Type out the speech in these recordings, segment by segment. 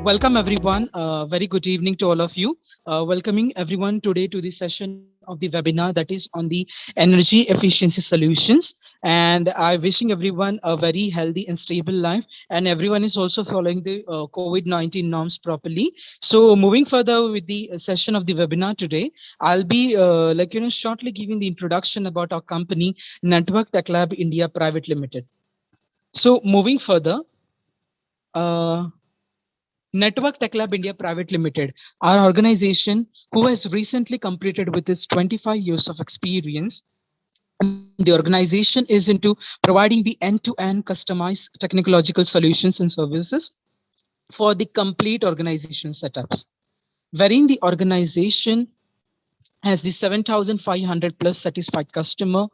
Welcome everyone. Very good evening to all of you. Welcoming everyone today to the session of the webinar that is on the energy efficiency solutions. And I'm wishing everyone a very healthy and stable life. And everyone is also following the COVID-19 norms properly. So moving further with the session of the webinar today, I'll be shortly giving the introduction about our company, Network Tech Lab India Private Limited. So moving further, uh, Network Tech Lab India Private Limited, our organization who has recently completed with its 25 years of experience. The organization is into providing the end-to-end customized technological solutions and services for the complete organization setups, wherein the organization has the 7,500 plus satisfied customer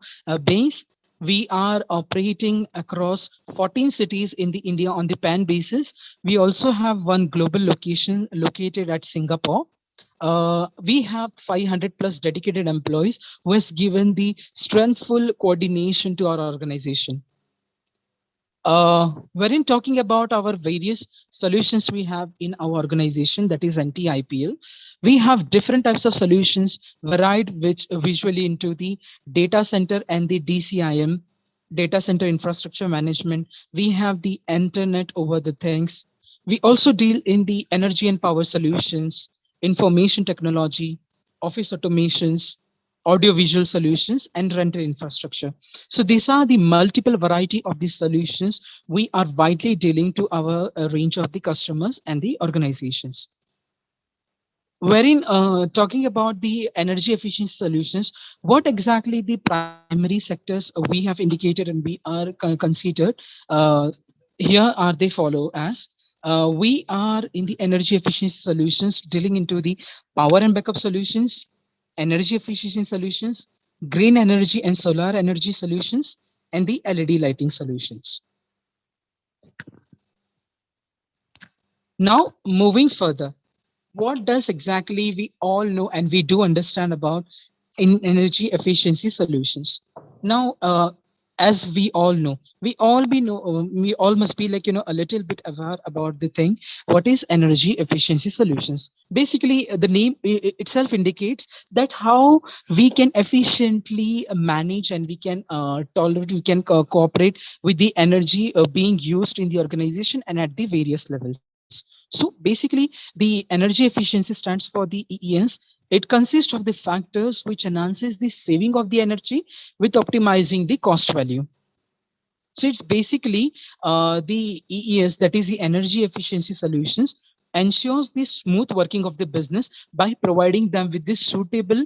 base. We are operating across 14 cities in the India on the pan basis. We also have one global location located at Singapore. We have 500 plus dedicated employees who has given the strengthful coordination to our organization. Wherein talking about our various solutions we have in our organization, that is NTIPL, we have different types of solutions varied which visually into the data center and the DCIM, data center infrastructure management. We have the internet over the things. We also deal in the energy and power solutions, information technology, office automations, audiovisual solutions, and rental infrastructure. So these are the multiple variety of these solutions we are widely dealing to our range of the customers and the organizations. Wherein talking about the energy efficiency solutions, what exactly the primary sectors we have indicated and we are considered, uh, here are they follow as. We are in the energy efficiency solutions dealing into the power and backup solutions, energy efficiency solutions, green energy and solar energy solutions, and the LED lighting solutions. Now, moving further, what does exactly we all know and we do understand about in energy efficiency solutions? Now, as we all know, we all must be like a little bit aware about the thing. What is energy efficiency solutions? Basically, the name itself indicates that how we can efficiently manage and we can tolerate, we can cooperate with the energy being used in the organization and at the various levels. So basically, the energy efficiency stands for the EES. It consists of the factors which enhances the saving of the energy with optimizing the cost value. So it's basically the EES, that is the energy efficiency solutions, ensures the smooth working of the business by providing them with the suitable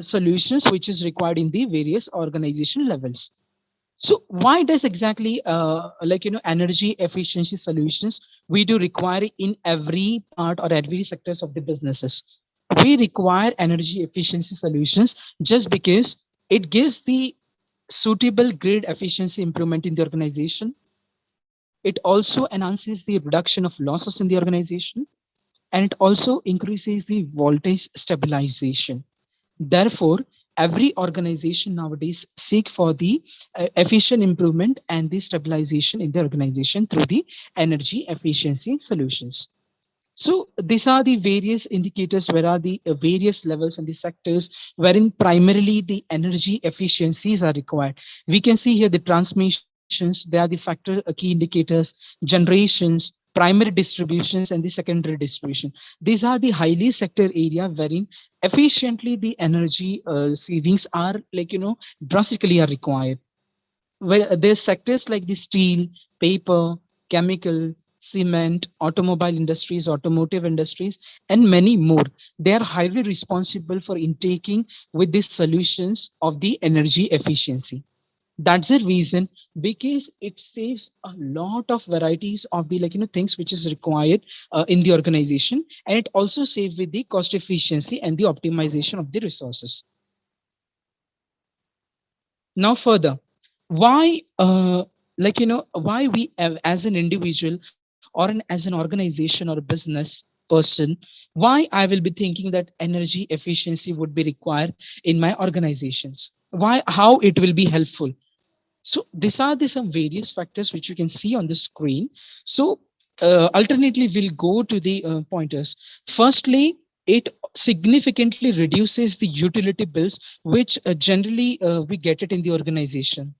solutions which is required in the various organization levels. So why does exactly energy efficiency solutions we do require in every part or every sectors of the businesses? We require energy efficiency solutions just because it gives the suitable grid efficiency improvement in the organization. It also enhances the reduction of losses in the organization, and it also increases the voltage stabilization. Therefore, every organization nowadays seek for the efficient improvement and the stabilization in the organization through the energy efficiency solutions. So these are the various indicators where are the various levels and the sectors wherein primarily the energy efficiencies are required. We can see here the transmissions, they are the factor key indicators, generations, primary distributions, and the secondary distribution. These are the highly sector area wherein efficiently the energy savings are drastically are required. Well, there's sectors like the steel, paper, chemical, cement, automobile industries, automotive industries, and many more. They are highly responsible for intaking with the solutions of the energy efficiency. That's the reason, because it saves a lot of varieties of the things which is required in the organization, and it also saves with the cost efficiency and the optimization of the resources. Now further, why why we as an individual or as an organization or a business person, why I will be thinking that energy efficiency would be required in my organizations, why, how it will be helpful. So these are the some various factors which you can see on the screen. So alternately we'll go to the pointers. Firstly, it significantly reduces the utility bills, which generally we get it in the organization.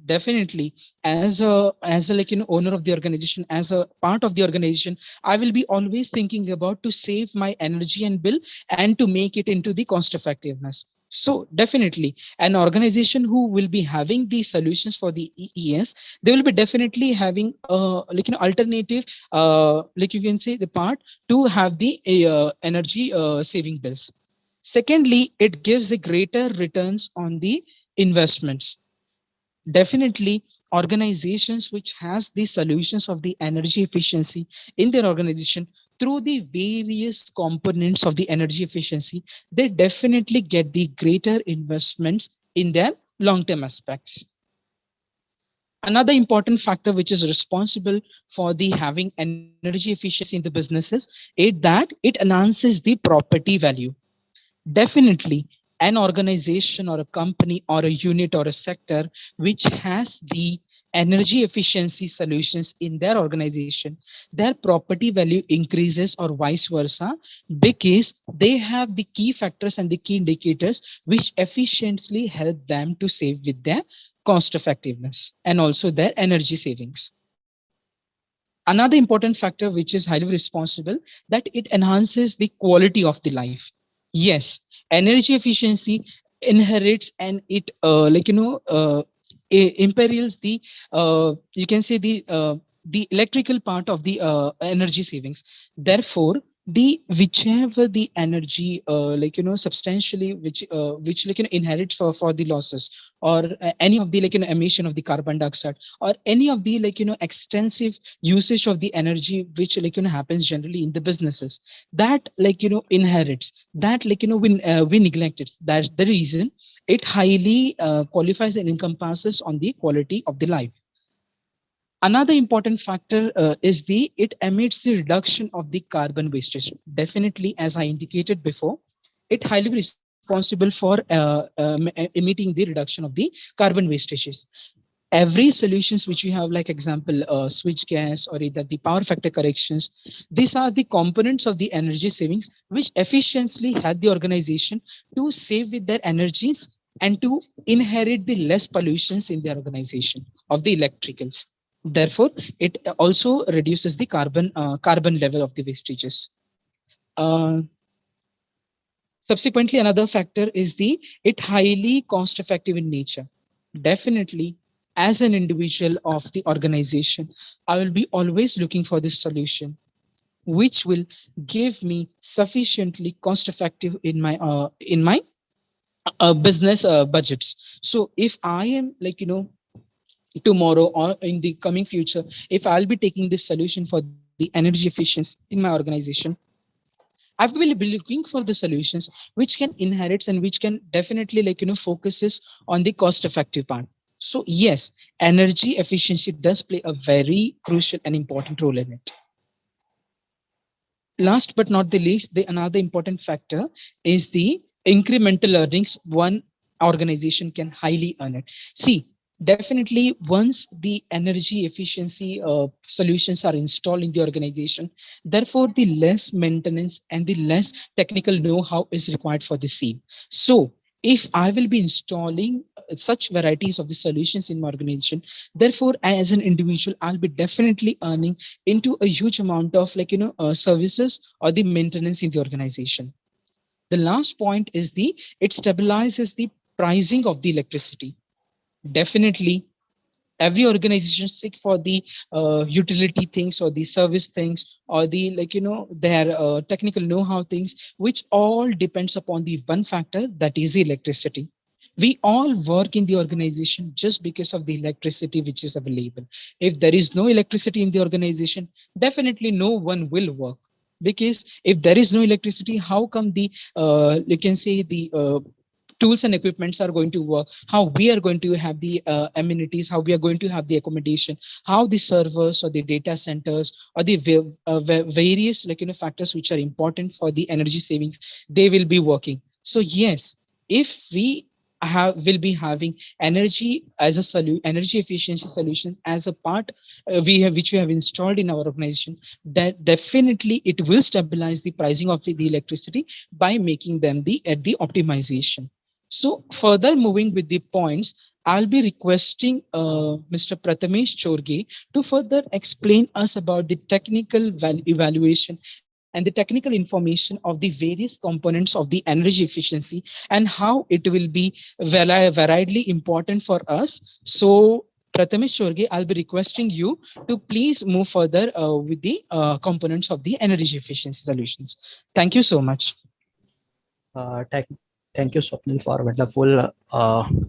Definitely, as a like owner of the organization, as a part of the organization, I will be always thinking about to save my energy and bill and to make it into the cost effectiveness. So definitely, an organization who will be having the solutions for the EES, they will be definitely having like an alternative, like you can say the part to have the energy saving bills. Secondly, it gives the greater returns on the investments. Definitely, organizations which has the solutions of the energy efficiency in their organization through the various components of the energy efficiency, they definitely get the greater investments in their long-term aspects. Another important factor which is responsible for the having energy efficiency in the businesses is that it enhances the property value. Definitely, an organization or a company or a unit or a sector which has the energy efficiency solutions in their organization, their property value increases or vice versa, because they have the key factors and the key indicators which efficiently help them to save with their cost effectiveness and also their energy savings. Another important factor which is highly responsible, that it enhances the quality of the life. Yes, energy efficiency inherits and it imperils the you can say the electrical part of the energy savings. Therefore, the whichever the energy substantially which inherits for the losses, or any of the emission of the carbon dioxide, or any of the extensive usage of the energy which happens generally in the businesses, that inherits, that we neglect it. That's the reason it highly qualifies and encompasses on the quality of the life. Another important factor is the it emits the reduction of the carbon wastage. Definitely, as I indicated before, it highly responsible for emitting the reduction of the carbon wastages. Every solutions which we have, like example switch gas or either the power factor corrections, these are the components of the energy savings which efficiently help the organization to save with their energies and to inherit the less pollutions in their organization of the electricals. Therefore, it also reduces the carbon level of the wastages. uh, Subsequently, another factor is the it highly cost effective in nature. Definitely, as an individual of the organization, I will be always looking for this solution which will give me sufficiently cost effective in my business budgets. So if I am tomorrow or in the coming future, if I'll be taking this solution for the energy efficiency in my organization, I will be looking for the solutions which can inherit and which can definitely focuses on the cost effective part. So yes, energy efficiency does play a very crucial and important role in it. Last but not the least, the another important factor is the incremental earnings one organization can highly earn it. See, definitely once the energy efficiency solutions are installed in the organization, therefore the less maintenance and the less technical know-how is required for the same. So if I will be installing such varieties of the solutions in my organization, therefore as an individual, I'll be definitely earning into a huge amount of services or the maintenance in the organization. The last point is the it stabilizes the pricing of the electricity. Definitely, every organization seek for the utility things or the service things or the their technical know-how things, which all depends upon the one factor, that is the electricity. We all work in the organization just because of the electricity which is available. If there is no electricity in the organization, definitely no one will work, because if there is no electricity, how come the you can say the tools and equipments are going to work, how we are going to have the amenities, how we are going to have the accommodation, how the servers or the data centers or the various factors which are important for the energy savings, they will be working. So yes, if we will be having energy as a energy efficiency solution as a part, we have which we have installed in our organization, that definitely it will stabilize the pricing of the electricity by making them the at the optimization. So further moving with the points, I'll be requesting Mr. Prathamesh Chorge to further explain us about the technical evaluation and the technical information of the various components of the energy efficiency and how it will be variedly important for us. So, Prathamesh Chorge, I'll be requesting you to please move further with the components of the energy efficiency solutions. Thank you so much. Thank you, Swapnil, for wonderful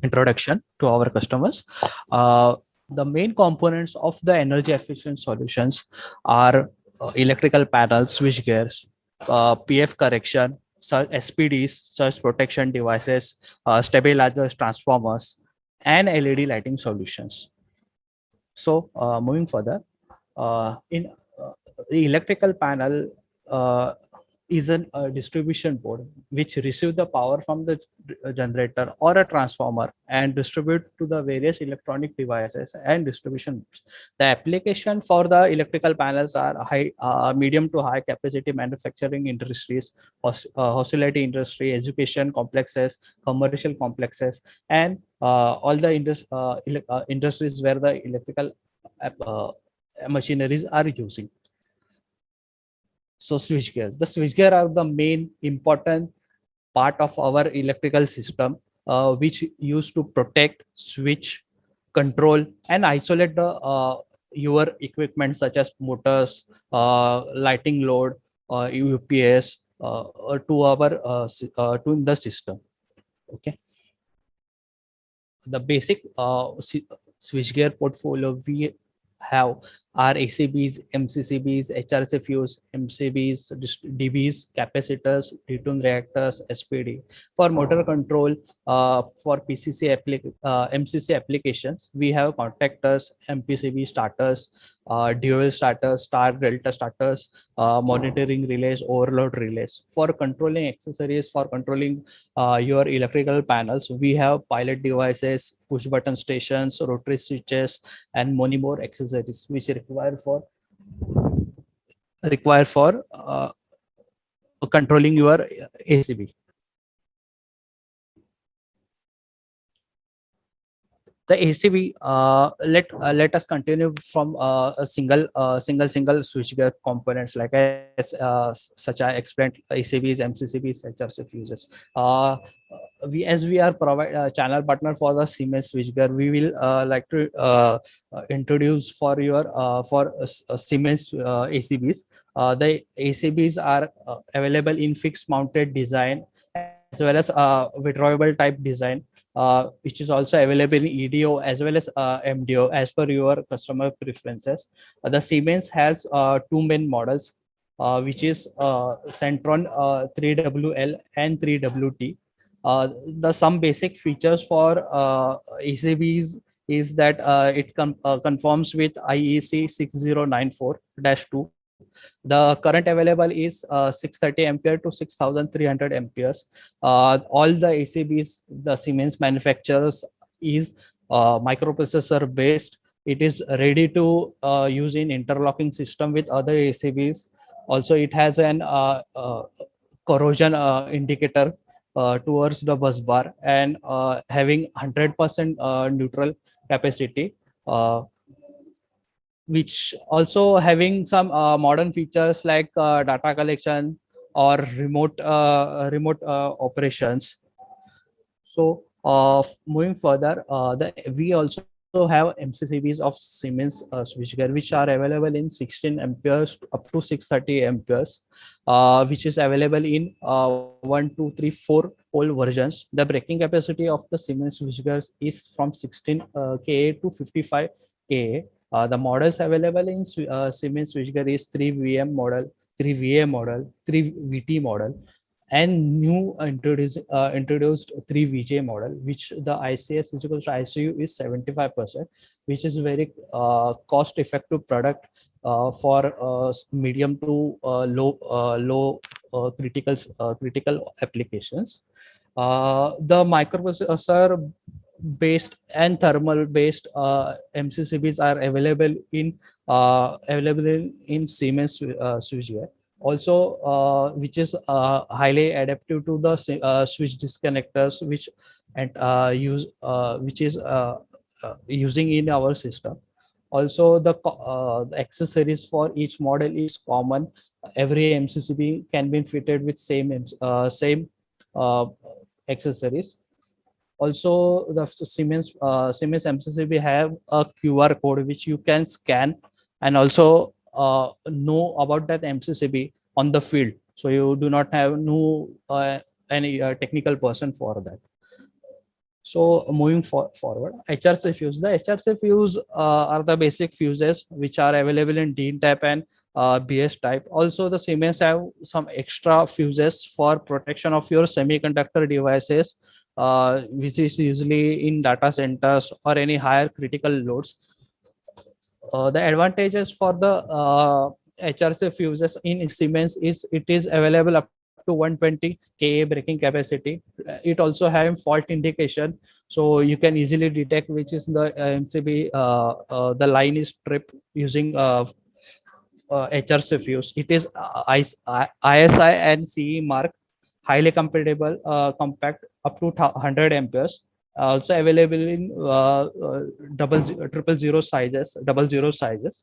introduction to our customers. The main components of the energy efficient solutions are electrical panels, switch gears, PF correction, SPDs, surge protection devices, stabilizers, transformers, and LED lighting solutions. So, moving further, in the electrical panel is a distribution board which receive the power from the generator or a transformer and distribute to the various electronic devices and distribution boards. The application for the electrical panels are high, medium to high capacity manufacturing industries, hospitality industry, education complexes, commercial complexes, and all the industries where the electrical uh, machineries are using. So switch gears. The switch gear are the main important part of our electrical system, which used to protect, switch, control, and isolate the your equipment such as motors, lighting load, UPS to our to the system. Okay, the basic switchgear portfolio we have are ACBs, MCCBs, HRCFUs, MCBs, DBs, capacitors, detune reactors, SPD. For motor control, for MCC applications, we have contactors, MPCB starters, dual starters, star delta starters, monitoring relays, overload relays. For controlling accessories, for controlling your electrical panels, we have pilot devices, push button stations, rotary switches, and many more accessories which require for controlling your ACB. The ACB, let us continue from a single switchgear components like such I explained ACBs, MCCBs, HRC fuses. As we are provide channel partner for the Siemens switchgear, we will like to introduce for your for Siemens ACBs. The ACBs are available in fixed mounted design as well as withdrawable type design, which is also available in EDO as well as MDO as per your customer preferences. The Siemens has two main models, which is Centron 3WL and 3WT. The some basic features for ACBs is that it conforms with IEC 6094-2. The current available is 630 ampere to 6300 amperes. All the ACBs the Siemens manufacturers is microprocessor based. It is ready to use in interlocking system with other ACBs. Also, it has an corrosion indicator towards the bus bar and having 100% neutral capacity, which also having some modern features like data collection or remote operations. So moving further, we also have MCCBs of Siemens switchgear, which are available in 16 amperes up to 630 amperes, which is available in 1, 2, 3, 4 pole versions. The breaking capacity of the Siemens switchgears is from 16 kA to 55 kA. The models available in Siemens switchgear is 3VM model, 3VA model, 3VT model, and new introduced 3VJ model, which the ICS which equals to ICU is 75%, which is very cost effective product for medium to low critical applications. The microprocessor based and thermal based MCCBs are available in Siemens switchgear. Also, which is highly adaptive to the switch disconnectors, which is using in our system. Also, the accessories for each model is common. Every MCCB can be fitted with same uh, accessories. Also, the Siemens MCCB have a QR code which you can scan and also know about that MCCB on the field. So you do not have no any technical person for that. So moving forward, HRC fuse. The HRC fuse are the basic fuses which are available in DIN type and BS type. Also, the Siemens have some extra fuses for protection of your semiconductor devices, which is usually in data centers or any higher critical loads. The advantages for the HRC fuses in Siemens is it is available up to 120 kA breaking capacity. It also have fault indication, so you can easily detect which is the MCB. The line is tripped using HRC fuse. It is ISI and CE mark, highly compatible, compact, up to 100 amperes. Also available in triple zero sizes, double zero sizes.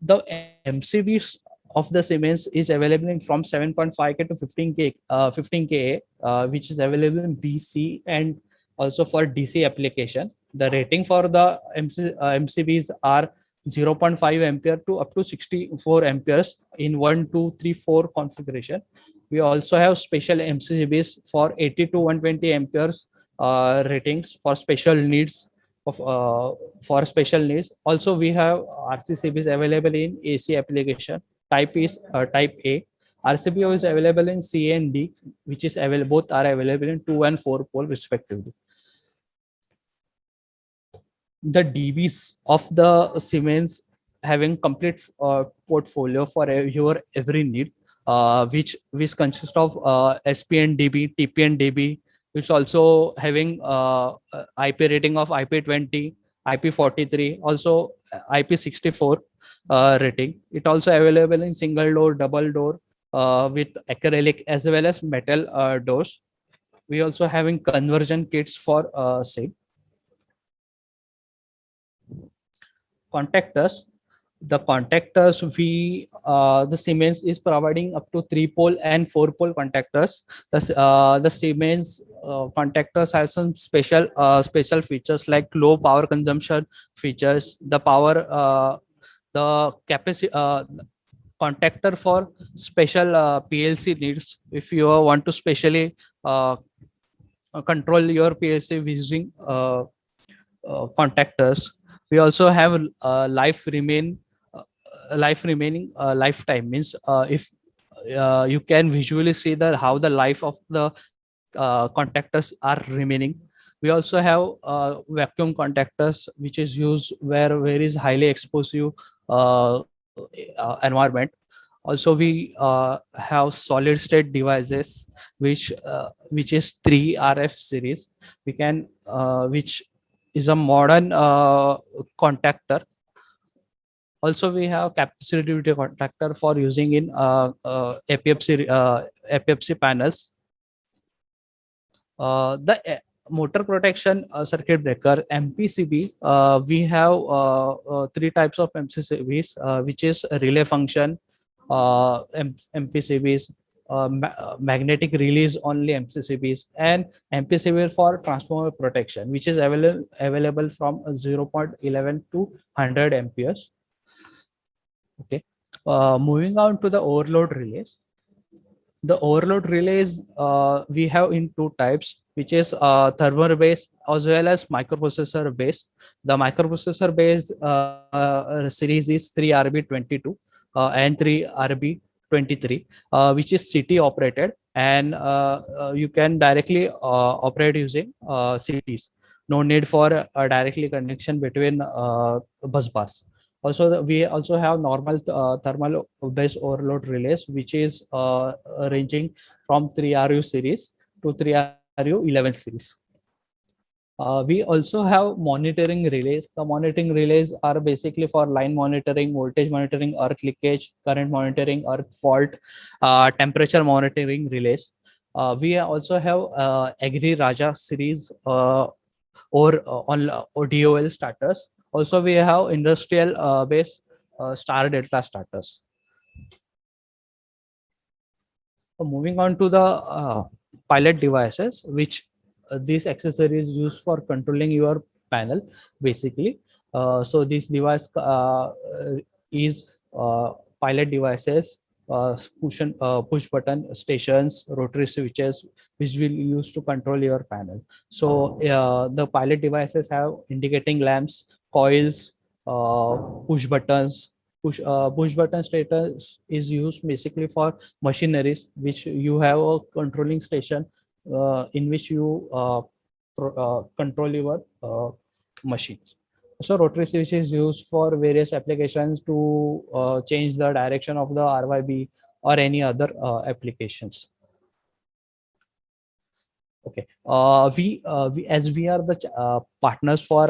The MCBs of the Siemens is available in from 7.5K to 15K, 15K, which is available in BC and also for DC application. The rating for the MCBs are 0.5 ampere to up to 64 amperes in 1, 2, 3, 4 configuration. We also have special MCBs for 80 to 120 amperes ratings for special needs for special needs. Also, we have RCCBs available in AC application. Type is type A. RCBO is available in C and D, which is available. Both are available in 2 and 4 pole respectively. The DBs of the Siemens having complete portfolio for your every need, which consists of SPN DB, TPN DB, which also having IP rating of IP20, IP43, also IP64 rating. It also available in single door, double door, with acrylic as well as metal doors. We also having conversion kits for same. Contactors. The contactors, the Siemens is providing up to 3 pole and 4 pole contactors. The Siemens contactors have some special features like low power consumption features. The capacity contactor for special PLC needs. If you want to specially control your PLC using contactors. We also have life remaining lifetime, means if you can visually see the how the life of the contactors are remaining. We also have vacuum contactors, which is used where is highly explosive environment. Also, we have solid state devices, which is 3RF series. We can which is a modern contactor. Also, we have capacitive contactor for using in APFC panels. The motor protection circuit breaker MPCB. We have 3 types of MCCBs, which is relay function MPCBs, magnetic release only MCCBs, and MPCB for transformer protection, which is available from 0.11 to 100 amperes. Okay. Moving on to the overload relays. The overload relays we have in 2 types, which is thermal based as well as microprocessor based. The microprocessor based series is 3RB22 and 3RB23, which is CT operated, and you can directly operate using CTs. No need for a directly connection between bus bars. We also have normal thermal base overload relays, which is ranging from 3RU series to 3RU 11 series. We also have monitoring relays. The monitoring relays are basically for line monitoring, voltage monitoring, earth leakage, current monitoring, earth fault, temperature monitoring relays. We also have Agri Raja series or DOL starters. Also, we have industrial base star delta starters. So moving on to the pilot devices, which these accessories used for controlling your panel, basically. So this device is pilot devices, push button stations, rotary switches, which will use to control your panel. So the pilot devices have indicating lamps, coils, push buttons. Push button status is used basically for machineries, which you have a controlling station in which you control your machines. So rotary switch is used for various applications to change the direction of the RYB or any other applications. Okay. We as we are the partners for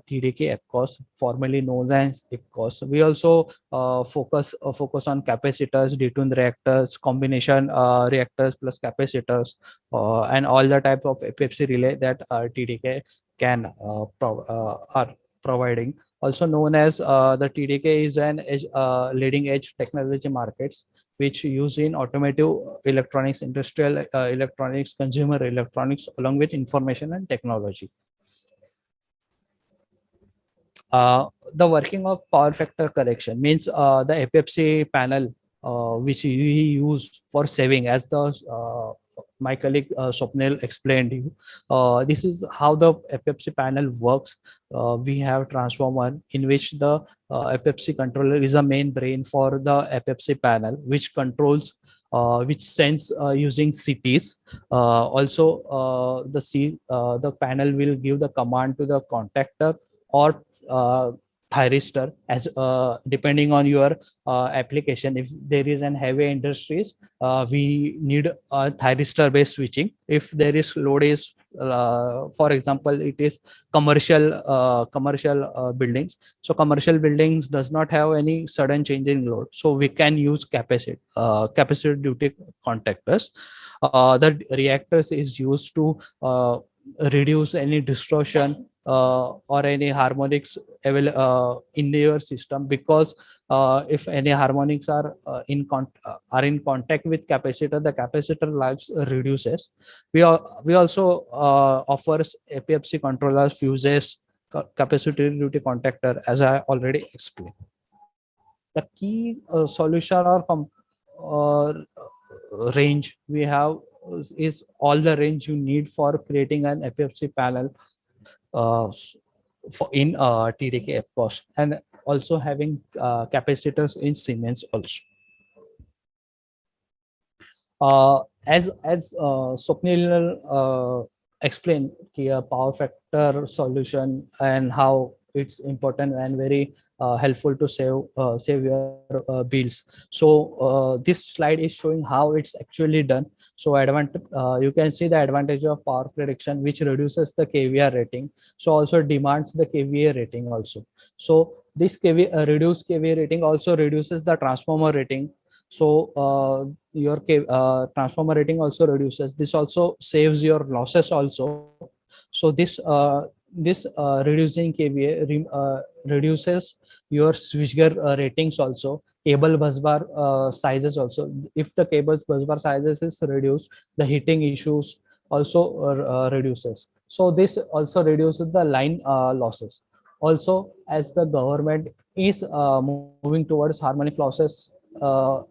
TDK EPCOS, formerly known as EPCOS. We also focus on capacitors, detuned reactors, combination reactors plus capacitors, and all the type of FFC relay that TDK can are providing. Also known as the TDK is an edge, leading edge technology markets which use in automotive electronics, industrial electronics, consumer electronics, along with information and technology. The working of power factor correction means the FFC panel, which we use for saving, as the my colleague Swapnil explained you. This is how the FFC panel works. We have transformer in which the FFC controller is a main brain for the FFC panel, which controls, which sends using CTs. Also, the panel will give the command to the contactor or thyristor, as depending on your application. If there is an heavy industries, we need a thyristor based switching. If there is load is for example, it is commercial buildings. So commercial buildings does not have any sudden change in load, so we can use capacitor duty contactors. The reactors is used to reduce any distortion or any harmonics in your system, because if any harmonics are in contact with capacitor, the capacitor lives reduces. We also offers APFC controllers, fuses, capacitor duty contactor, as I already explained. The key solution or range we have is all the range you need for creating an FFC panel for in TDK EPCOS, and also having capacitors in Siemens also. As Swapnil explained here, power factor solution and how it's important and very helpful to save your bills. So this slide is showing how it's actually done. So you can see the advantage of power prediction, which reduces the KVR rating. So also demands the KVA rating also. So this reduced KVA rating also reduces the transformer rating. So your transformer rating also reduces. This also saves your losses also. So this reducing KVA reduces your switchgear ratings also, cable busbar sizes also. If the cables busbar sizes is reduced, the heating issues also reduces. So this also reduces the line losses. Also, as the government is moving towards harmonic losses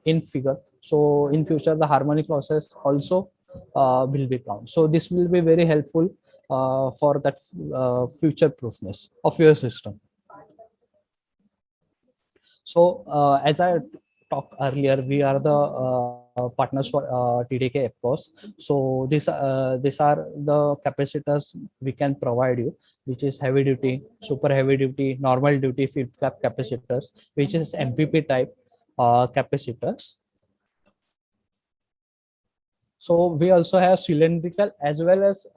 in figure, so in future the harmonic losses also will be found. So this will be very helpful for that future proofness of your system. So as I talked earlier, we are the partners for TDK, of course. So these are the capacitors we can provide you, which is heavy duty, super heavy duty, normal duty flip cap capacitors, which is MPP type capacitors. So we also have cylindrical as well as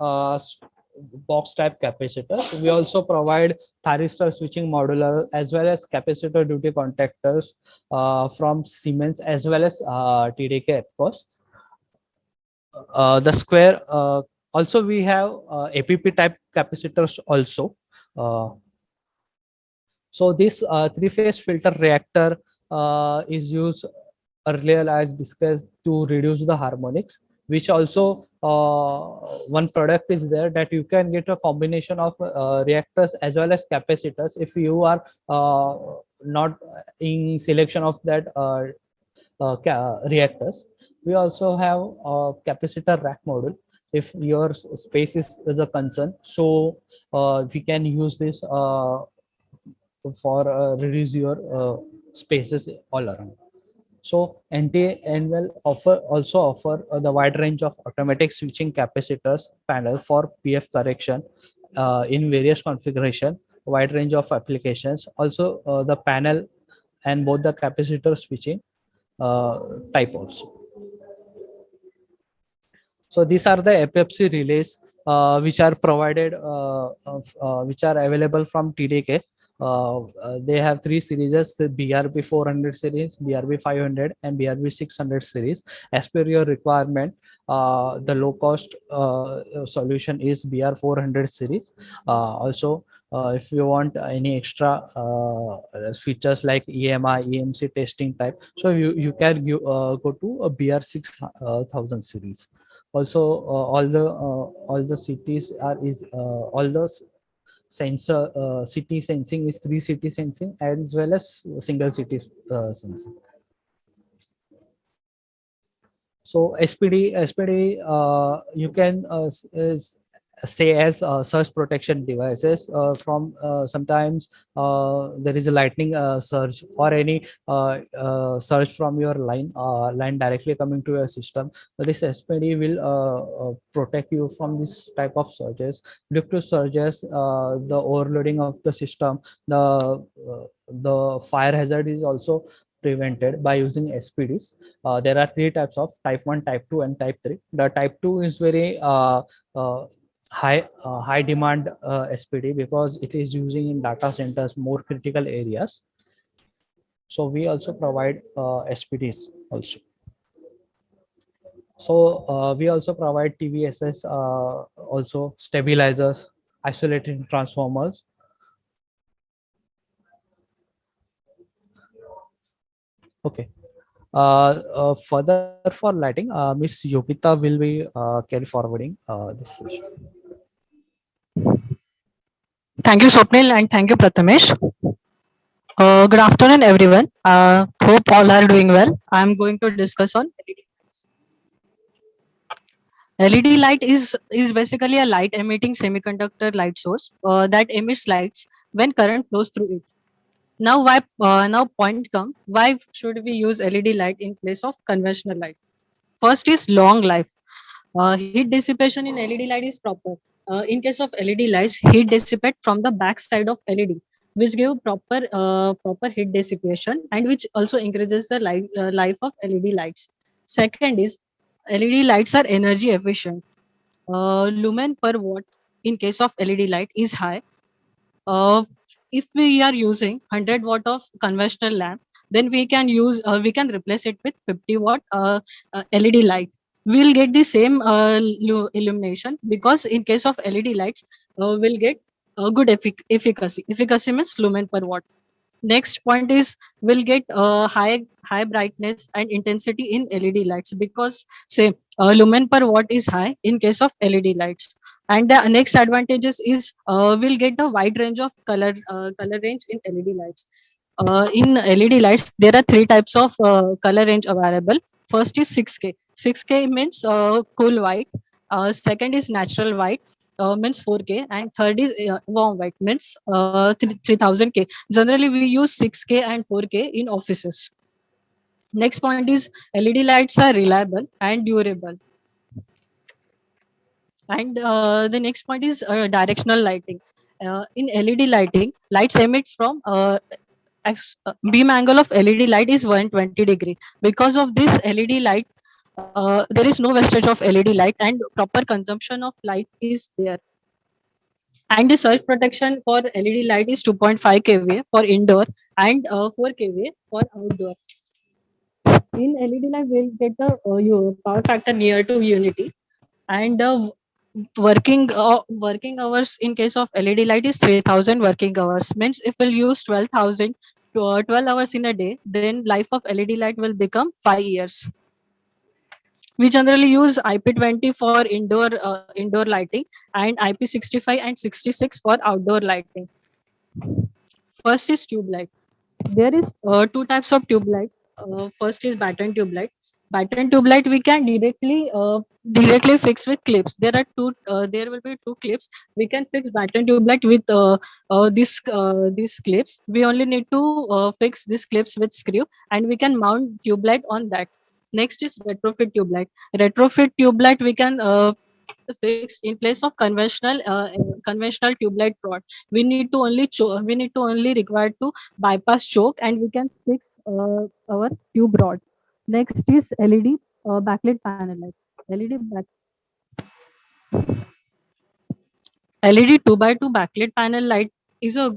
box type capacitors. We also provide thyristor switching modular as well as capacitor duty contactors from Siemens as well as TDK, of course. The square also we have APP type capacitors also. Uh, so this three-phase filter reactor is used earlier as discussed to reduce the harmonics, which also one product is there that you can get a combination of reactors as well as capacitors if you are not in selection of that reactors. We also have a capacitor rack module if your space is a concern. So we can use this for reduce your spaces all around. So NT-NVEL also offer the wide range of automatic switching capacitors panel for PF correction in various configuration, wide range of applications. Also the panel and both the capacitor switching type also. So these are the FFC relays which are provided, which are available from TDK. They have three series: the BRB 400 series, BRB 500, and BRB 600 series. As per your requirement, the low cost solution is BR 400 series. Also, if you want any extra features like EMI, EMC testing type, so you can go to a BR 6000 series. Also all the cities are is all the sensor city sensing is 3 city sensing as well as single city sensing. So SPD you can say as surge protection devices from sometimes there is a lightning surge or any surge from your line directly coming to your system. This SPD will protect you from this type of surges. Due to surges, the overloading of the system, the fire hazard is also prevented by using SPDs. There are three types of type 1, type 2, and type 3. The type 2 is very high demand SPD because it is using in data centers, more critical areas. So we also provide SPDs also. So we also provide TVSS, also stabilizers, isolated transformers. Okay. Further for lighting, Miss Yogita will be carry forwarding this session. Thank you, Swapnil, and thank you, Prathamesh. Good afternoon, everyone. Hope all are doing well. I'm going to discuss on LED. LED light is basically a light emitting semiconductor light source that emits lights when current flows through it. Now point come, why should we use LED light in place of conventional light? First is long life. Heat dissipation in LED light is proper. In case of LED lights, heat dissipate from the back side of LED, which give proper heat dissipation and which also increases the life of LED lights. Second is LED lights are energy efficient. Lumen per watt in case of LED light is high. Uh, if we are using 100 watt of conventional lamp, then we can replace it with 50-watt LED light. We'll get the same illumination because in case of LED lights, we'll get good efficacy. Efficacy means lumen per watt. Next point is we'll get high brightness and intensity in LED lights because say lumen per watt is high in case of LED lights. And the next advantages is we'll get a wide range of color range in LED lights. In LED lights, there are three types of color range available. First is 6K. 6K means cool white. Second is natural white, means 4K, and third is warm white, means 3000K. Generally, we use 6K and 4K in offices. Next point is LED lights are reliable and durable. And the next point is directional lighting. In LED lighting, lights emit from beam angle of LED light is 120-degree. Because of this LED light, there is no wastage of LED light and proper consumption of light is there. And the surge protection for LED light is 2.5 kVA for indoor and 4 kVA for outdoor. In LED light, we'll get the power factor near to unity, and working hours in case of LED light is 3000 working hours. Means if we'll use 12,000 to 12 hours in a day, then life of LED light will become 5 years. We generally use IP20 for indoor lighting and IP65 and 66 for outdoor lighting. First is tube light. There is two types of tube light. First is batten tube light. Batten tube light we can directly fix with clips. There are two. There will be two clips. We can fix batten tube light with these clips. We only need to fix these clips with screw, and we can mount tube light on that. Next is retrofit tube light. Retrofit tube light we can fix in place of conventional tube light rod. We need to only require to bypass choke, and we can fix our tube rod. Next is LED backlit panel light. LED 2 by 2 backlit panel light is a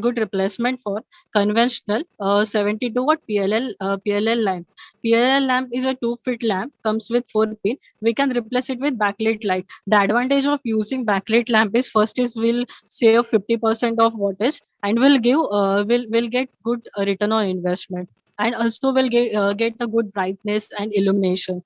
good replacement for conventional 72 watt PLL lamp. PLL lamp is a 2-foot lamp, comes with 4 pin. We can replace it with backlit light. The advantage of using backlit lamp is first is will save 50% of wattage, and will get good return on investment, and also will get a good brightness and illumination.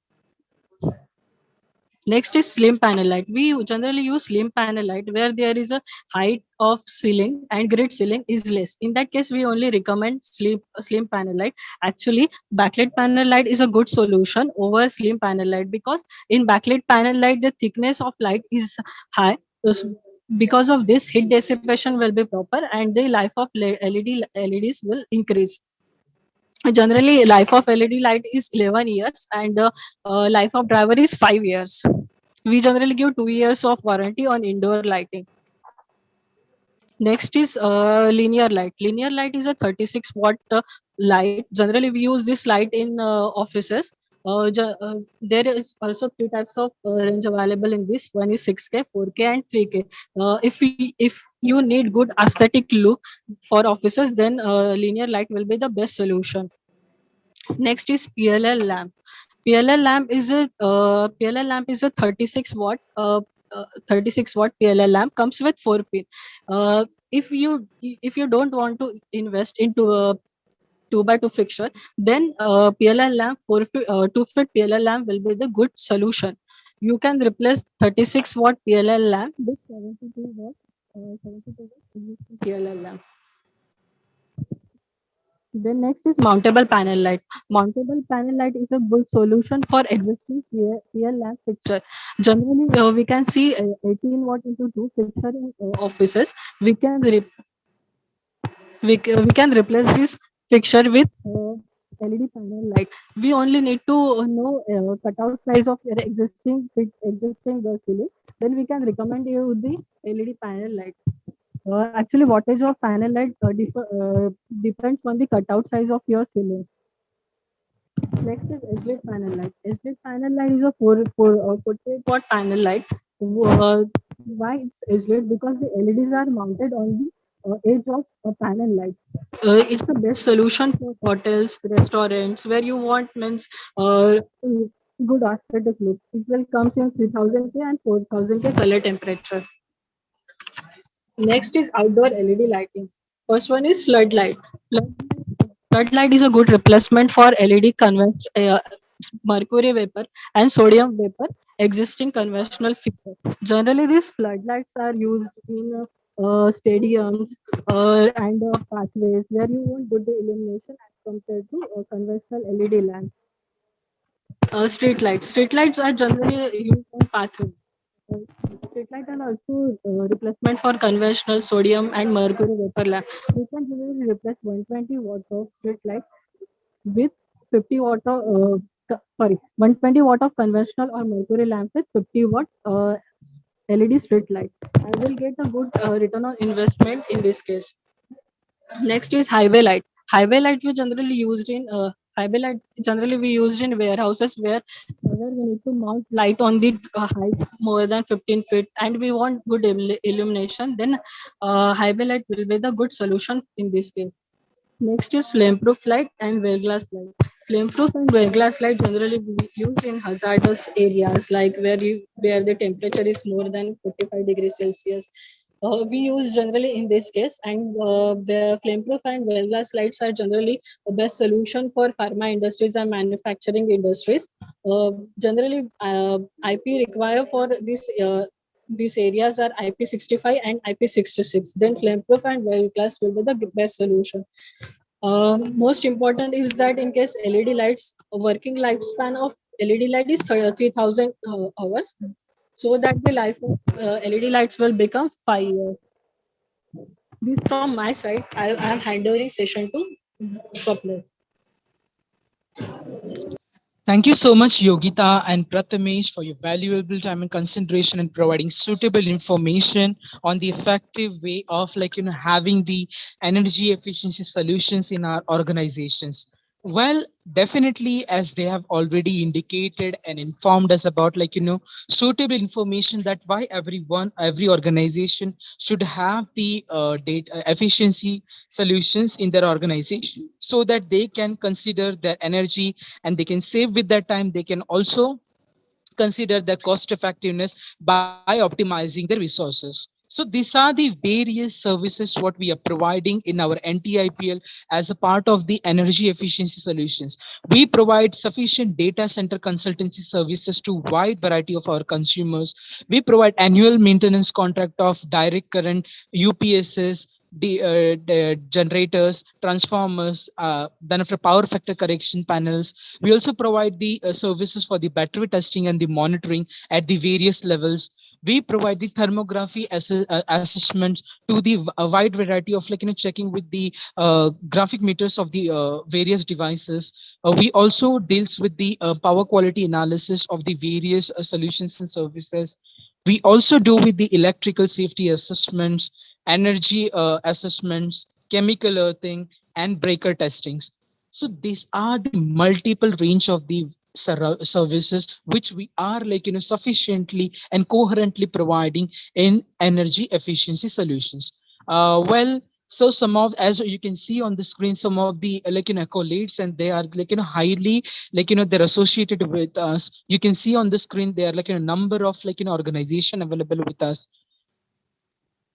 Next is slim panel light. We generally use slim panel light where there is a height of ceiling and grid ceiling is less. In that case, we only recommend slim panel light. Actually, backlit panel light is a good solution over slim panel light, because in backlit panel light, the thickness of light is high. Thus, because of this, heat dissipation will be proper and the life of LEDs will increase. Generally, life of LED light is 11 years, and life of driver is 5 years. We generally give 2 years of warranty on indoor lighting. Next is linear light. Linear light is a 36 watt light. Generally, we use this light in offices. There is also three types of range available in this. One is 6K, 4K, and 3K. If you need good aesthetic look for offices, then linear light will be the best solution. Next is PLL lamp. PLL lamp is a 36 watt PLL lamp, comes with 4 pin. If you don't want to invest into a 2 by 2 fixture, then PLL lamp 2-foot PLL lamp will be the good solution. You can replace 36 watt PLL lamp with 72 watt PLL lamp. Then next is mountable panel light. Mountable panel light is a good solution for existing PL lamp fixture. Generally, we can see 18 watt into 2 fixture in offices. We can replace this fixture with LED panel light. We only need to know cutout size of your existing ceiling. Then we can recommend you the LED panel light. Actually, wattage of panel light depends on the cutout size of your ceiling. Next is SLIT panel light. SLIT panel light is a 48 watt panel light. Why it's SLIT? Because the LEDs are mounted on the edge of a panel light. It's the best solution for hotels, restaurants, where you want means good aesthetic look. It will come in 3000K and 4000K color temperature. Next is outdoor LED lighting. First one is floodlight. Floodlight is a good replacement for LED mercury vapor and sodium vapor existing conventional fixture. Generally, these floodlights are used in stadiums and pathways where you want good illumination as compared to conventional LED lamps. Street lights. Street lights are generally used on pathways. Street light are also replacement for conventional sodium and mercury vapor lamp. We can generally replace 120 watts of street light with 50 watt of, 120 watt of conventional or mercury lamp with 50 watt LED street light. I will get a good return on investment in this case. Next is highway light. Highway light we generally used in highway light generally we used in warehouses where we need to mount light on the height more than 15 feet and we want good illumination. Then highway light will be the good solution in this case. Next is flame-proof light and wear glass light. Flame-proof and wear glass light generally we use in hazardous areas like where the temperature is more than 45 degrees Celsius. We use generally in this case, and the flame-proof and wear glass lights are generally the best solution for pharma industries and manufacturing industries. Generally, IP require for this. These areas are IP65 and IP66. Then flame-proof and wear glass will be the best solution. Most important is that in case LED lights, a working lifespan of LED light is 3,000 hours, so that the life of LED lights will become 5 years. This from my side. I am handing session to Swapnil. Thank you so much, Yogita and Prathamesh, for your valuable time and consideration and providing suitable information on the effective way of having the energy efficiency solutions in our organizations. Well, definitely, as they have already indicated and informed us about suitable information that why every organization should have the data efficiency solutions in their organization so that they can consider their energy and they can save with that time. They can also consider the cost effectiveness by optimizing the resources. So these are the various services what we are providing in our NTIPL as a part of the energy efficiency solutions. We provide sufficient data center consultancy services to wide variety of our consumers. We provide annual maintenance contract of direct current UPSs, the generators, transformers, then after power factor correction panels. We also provide the services for the battery testing and the monitoring at the various levels. We provide the thermography assessments to the wide variety of checking with the graphic meters of the various devices. We also deals with the power quality analysis of the various solutions and services. We also do with the electrical safety assessments, energy assessments, chemical earthing, and breaker testings. So these are the multiple range of the services which we are sufficiently and coherently providing in energy efficiency solutions. Well, so some of, as you can see on the screen, some of the accolades, and they are highly they're associated with us. You can see on the screen there are a number of organization available with us.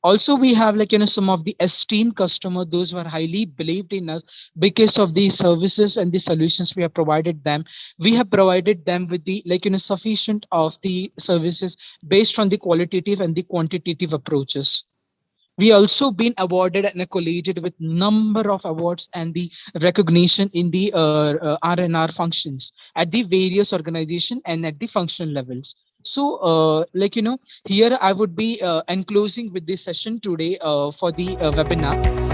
Also we have some of the esteemed customer, those who are highly believed in us because of the services and the solutions we have provided them. We have provided them with the sufficient of the services based on the qualitative and the quantitative approaches. We also been awarded and accoladed with number of awards and the recognition in the R&R functions at the various organization and at the functional levels. So here I would be enclosing with this session today for the webinar.